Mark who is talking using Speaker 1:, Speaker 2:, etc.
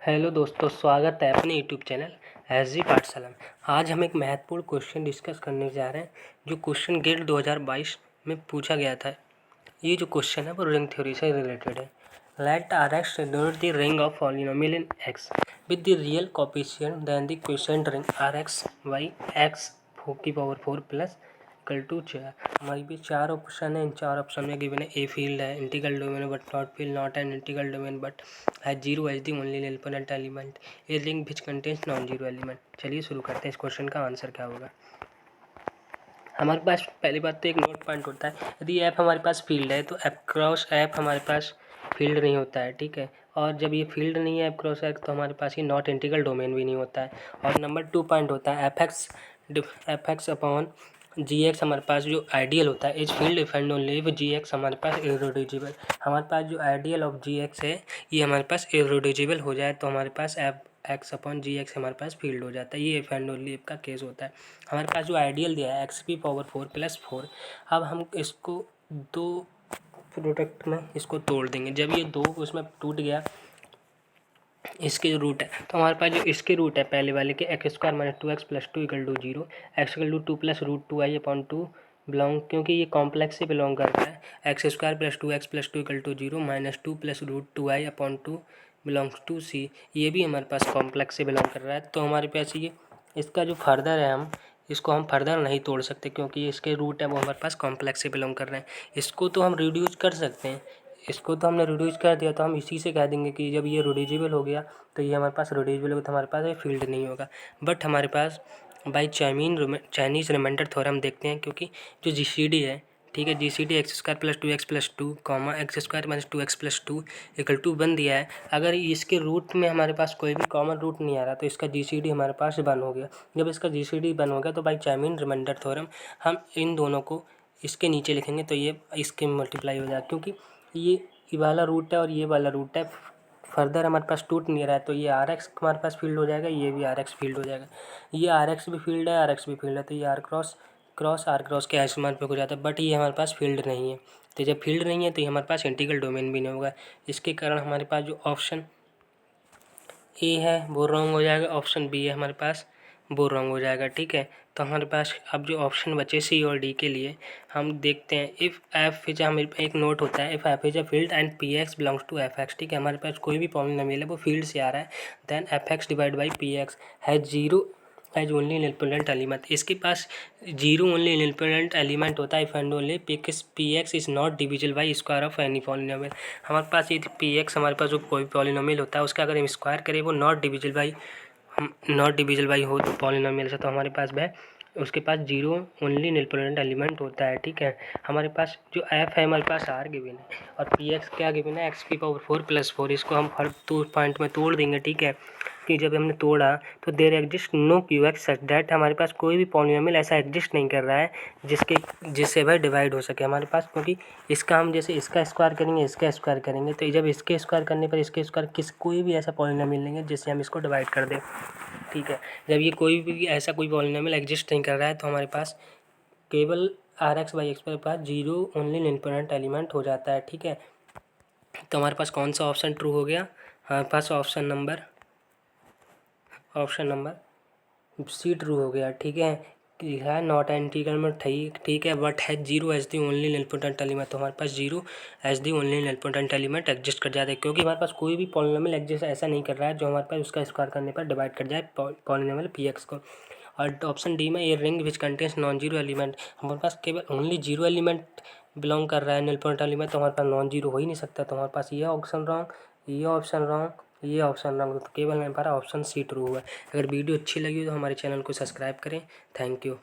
Speaker 1: Hello दोस्तों, स्वागत है अपने यूट्यूब चैनल एसजी पाठशाला में। आज हम एक महत्वपूर्ण क्वेश्चन डिस्कस करने जा रहे हैं जो क्वेश्चन गेट 2022 में पूछा गया था। ये जो क्वेश्चन है वो रिंग थ्योरी से रिलेटेड है। Let R X denote the ring of polynomial in X with the real coefficient then the quotient ring R X by X की पावर 4 प्लस इक्वल टू 4। हमारे भी चार ऑप्शन है। इन चार ऑप्शन में given है ए फील्ड है, integral domain but not field, not an integral domain but है zero as the only element element, a ring which contains non zero element. चलिए शुरू करते हैं। इस क्वेश्चन का आंसर क्या होगा। हमारे पास पहली बात तो एक नोट पॉइंट होता है, यदि एफ हमारे पास फील्ड है तो एफ क्रॉस एफ हमारे पास फील्ड नहीं होता है, ठीक है। और जब ये फील्ड नहीं है एफ क्रॉस एफ तो हमारे पास ये नॉट इंटीग्रल डोमेन भी नहीं होता है। और नंबर 2 पॉइंट होता है F X upon G X हमारे पास जो आइडियल होता है is field if and only if G X हमारे पास इररेड्यूसिबल। हमारे पास जो आइडियल ऑफ जी एक्स है ये हमारे पास इररेड्यूसिबल हो जाए तो हमारे पास F X upon G X हमारे पास फील्ड हो जाता है। ये इफ एंड ओनली इफ का केस होता है। हमारे पास जो आइडियल दिया है एक्स की पावर 4 प्लस 4। अब हम इसको दो प्रोडक्ट में इसको तोड़ देंगे। जब ये दो उसमें टूट गया इसके जो रूट है तो हमारे पास जो इसके रूट है पहले वाले के x square minus 2x plus 2 equal to 0, x equal to 2 plus root 2i upon 2 belong, क्योंकि ये कॉम्प्लेक्स से बिलोंग करता है। X square plus 2x plus 2 equal to 0 minus 2 plus root 2i upon 2 belongs to C. ये भी हमारे पास complex से belong कर रहा है। तो हमारे पास ये इसका जो फर्दर है इसको हम फर्दर नहीं तोड़ सकते क्योंकि इसके रूट है वो हमारे पास कॉम्प्लेक्स से बिलोंग कर रहे हैं। इसको तो हम रिड्यूस कर सकते हैं, इसको तो हमने रिड्यूस कर दिया तो हम इसी से कह देंगे कि जब ये रिड्यूसिबल हो गया तो ये हमारे पास रिड्यूसिबल होगा तो हमारे पास ये फील्ड नहीं होगा। बट हमारे पास बाई चाइनीज़ रिमाइंडर थ्योरम देखते हैं, क्योंकि जो जीसीडी है, ठीक है, GCD X square plus 2x plus 2 comma X square minus 2x plus 2 equal to 1 दिया है। अगर इसके रूट में हमारे पास कोई भी कॉमन रूट नहीं आ रहा तो इसका जीसीडी हमारे पास 1 हो गया। जब इसका जीसीडी 1 हो गया तो बाई चाइनीज़ रिमाइंडर थ्योरम हम इन दोनों को इसके नीचे लिखेंगे तो ये इसके मल्टीप्लाई हो जाएगा, क्योंकि ये वाला रूट है और ये वाला रूट है। फर्दर हमारे पास टूट नहीं रहा है तो ये आर एक्स हमारे पास फील्ड हो जाएगा, ये भी आर एक्स फील्ड हो जाएगा। ये आर एक्स भी फील्ड है, आर एक्स भी फील्ड है, तो ये आर क्रॉस के आसमान पे हो जाता है। बट ये हमारे पास फील्ड नहीं है, तो जब फील्ड नहीं है तो ये हमारे पास इंटीग्रल डोमेन भी नहीं होगा। इसके कारण हमारे पास जो ऑप्शन ए है वो रॉन्ग हो जाएगा, ऑप्शन बी है हमारे पास वो रॉन्ग हो जाएगा, ठीक है। तो हमारे पास अब जो ऑप्शन बचे सी और डी के लिए हम देखते हैं। इफ़ एफ इज हम एक नोट होता है, if F is a field and P X belongs to F X, ठीक है। हमारे पास कोई भी पॉलिनोमियल है वो फील्ड से आ रहा है, then f x divide by p x है zero as only independent element. इसके पास जीरो ओनली इंडिपेंडेंट एलिमेंट होता है if and only p x is not divisible by square of any polynomial. हमारे पास ये पी एक्स हमारे पास जो कोई पॉलिनोमियल होता है उसका अगर हम स्क्वायर करें वो नॉट डिविजिबल बाई हो तो पॉलिनोमियल से, तो हमारे पास वह उसके पास जीरो ओनली इंडिपेंडेंट एलिमेंट होता है, ठीक है। हमारे पास जो एफ है हमारे पास आर गिवन है और पी एक्स क्या गिवन है एक्स की पावर 4 प्लस 4। इसको हम हर दो पॉइंट में तोड़ देंगे, ठीक है। कि जब हमने तोड़ा तो there exist no Q X such that हमारे पास कोई भी पॉलिनोमियल ऐसा एग्जिस्ट नहीं कर रहा है जिससे वह डिवाइड हो सके हमारे पास, क्योंकि इसका हम जैसे इसका स्क्वायर करेंगे इसका स्क्वायर करेंगे तो जब इसके स्क्वायर करने पर इसके स्क्वायर कोई भी ऐसा पॉलिनोमियल नहीं है जिससे हम इसको डिवाइड कर दें, ठीक है। जब ये कोई भी ऐसा कोई पॉलिनोमियल एग्जिस्ट नहीं कर रहा है तो हमारे पास केवल आर एक्स बाई एक्स के पास जीरो ओनली इंडिपेंडेंट एलिमेंट हो जाता है, ठीक है। तो हमारे पास कौन सा ऑप्शन ट्रू हो गया, हमारे पास ऑप्शन नंबर सी ट्रू हो गया, ठीक है। नॉट इंटीग्रल में ठीक है, बट है zero as the only independent element, तो हमारे पास zero as the only independent element exist कर जाता है, क्योंकि हमारे पास कोई भी पॉलिनोमियल एग्जिस्ट ऐसा नहीं कर रहा है जो हमारे पास उसका स्क्वायर करने पर डिवाइड कर जाए पॉलिनोमियल पी एक्स को। और ऑप्शन डी में ये ring which contains non zero element, हमारे पास केवल ओनली जीरो एलिमेंट बिलोंग कर रहा है इंडिपेंडेंट एलिमेंट, तो हमारे पास नॉन जीरो हो ही नहीं सकता। तो हमारे पास ये ऑप्शन रॉन्ग, ये ऑप्शन रॉन्ग, ये ऑप्शन रॉन्ग, तो केवल हमारा ऑप्शन सी ट्रू हुआ है। अगर वीडियो अच्छी लगी तो हमारे चैनल को सब्सक्राइब करें। Thank you.